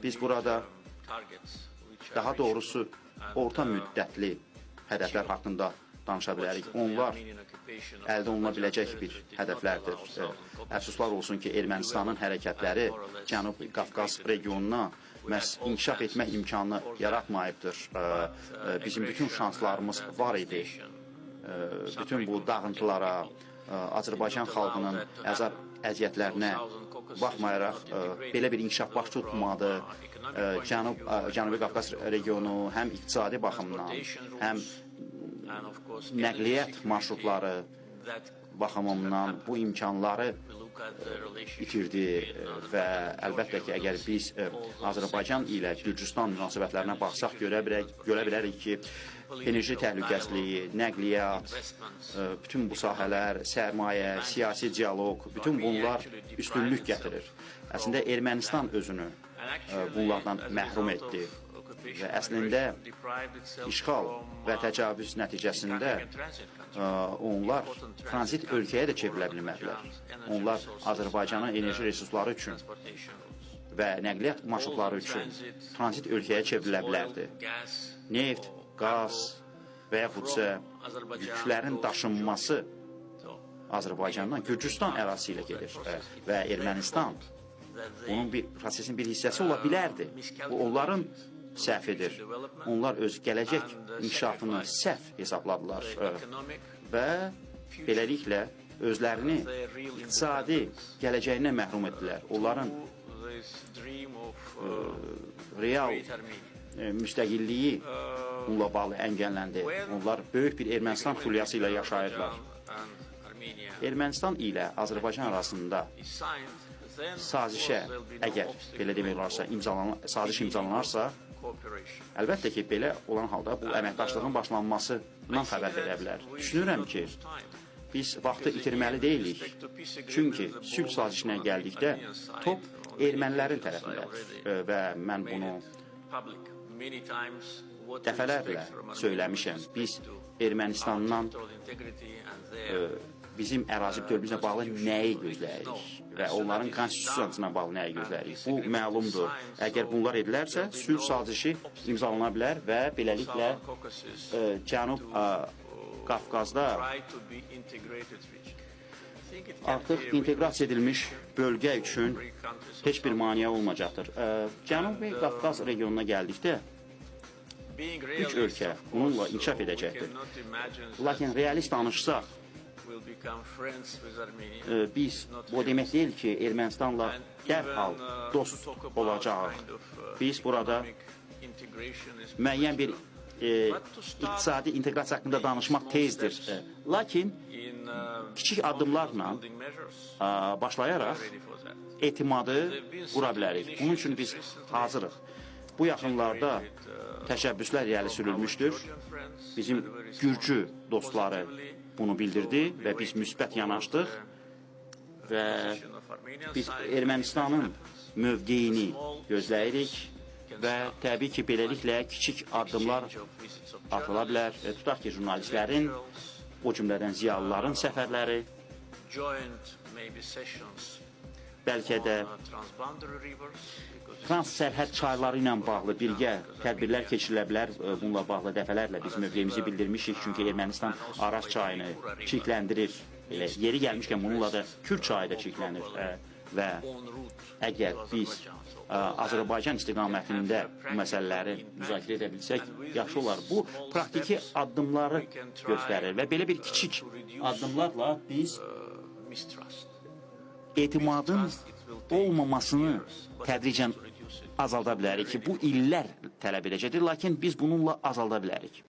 Biz burada daha doğrusu orta müddətli hədəflər haqqında danışa bilərik. Onlar əldə oluna biləcək bir hədəflərdir. Əfsuslar olsun ki, Ermənistanın hərəkətləri Cənubi Qafqaz regionuna məhz inkişaf etmək imkanı yaratmayıbdır. Bizim bütün şanslarımız var idi. Bütün bu dağıntılara, Azərbaycan xalqının əziyyətlərinə baxmayaraq belə bir inkişaf baş tutmadı. Cənubi Qafqaz regionu həm iqtisadi baxımdan, həm nəqliyyat marşrutları baxımından bu imkanları itirdi və əlbəttə ki, əgər biz Azərbaycan ilə Gürcüstan münasibətlərinə baxsaq, görə bilərik ki, enerji təhlükəsizliyi, nəqliyyat, bütün bu sahələr, sərmayə, siyasi dialoq, bütün bunlar üstünlük gətirir. Əslində, Ermənistan özünü bunlardan məhrum etdi və əslində işğal və təcavüz nəticəsində onlar tranzit ölkəyə də çevrilə bilmədilər. Onlar Azərbaycanın enerji resursları üçün və nəqliyyat marşrutları üçün tranzit ölkəyə çevrilə bilərdi. Neft, qaz və yaxudsa yüklərin daşınması Azərbaycandan Gürcüstan ərazisi ilə gedir və Ermənistan bunun prosesin bir hissəsi ola bilərdi. Bu, onların səhvidir. Onlar öz gələcək inkişafını səhv hesabladılar və beləliklə özlərini iqtisadi gələcəyinə məhrum etdilər. Onların real müstəqilliyi bununla bağlı əngəlləndi. Onlar böyük bir Ermənistan furyası ilə yaşayırlar. Ermənistan ilə Azərbaycan arasında sazişə, əgər belə demək olarsa, saziş imzalanarsa, əlbəttə ki, belə olan halda bu əməkdaşlığın başlanmasından xəbər verə bilər. Düşünürəm ki, biz vaxtı itirməli deyilik. Çünki sülh sazişinə gəldikdə top ermənilərin tərəfindədir və mən bunu dəfələrlə söyləmişəm. Biz Ermənistandan bizim ərazi bütövlüyümüzlə bağlı nəyi gözləyirik və onların konstitusiyasına bağlı nəyi gözləyirik. Bu məlumdur. Əgər bunlar edilərsə, sülh sazişi imzalana bilər və beləliklə Cənub Qafqazda artıq inteqrasiya edilmiş bölgə üçün heç bir maneə olmayacaqdır. Cənubi Qafqaz regionuna gəldikdə, üç ölkə bununla inkişaf edəcəkdir. Lakin realist danışsaq, biz bu demək deyil ki, Ermənistanla dərhal dost olacaq. Biz burada müəyyən bir iqtisadi inteqrasiya haqqında danışmaq tezdir. Lakin kiçik addımlarla başlayaraq etimadı qura bilərik. Bunun üçün biz hazırıq. Bu yaxınlarda təşəbbüslər irəli sürülmüşdür. Bizim Gürcü dostları bunu bildirdi və biz müsbət yanaşdıq və biz Ermənistanın mövqeyini gözləyirik və təbii ki, beləliklə kiçik addımlar atıla bilər. Tutaq ki, jurnalistlərin, o cümlədən ziyalıların səfərləri, bəlkə də trans-sərhəd çayları ilə bağlı birgə tədbirlər keçirilə bilər. Bununla bağlı dəfələrlə biz mövqeyimizi bildirmişik. Çünki Ermənistan Araz çayını çirkləndirir. Yeri gəlmişkən bununla da Kür çayı da çirklənir. Və əgər biz Azərbaycan istiqamətində bu məsələləri müzakirə edə bilsək, yaxşı olar. Bu, praktiki addımları göstərir və belə bir kiçik addımlarla biz etimadın olmamasını tədricən azalda bilərik ki, bu illər tələb edəcəkdir, lakin biz bununla azalda bilərik.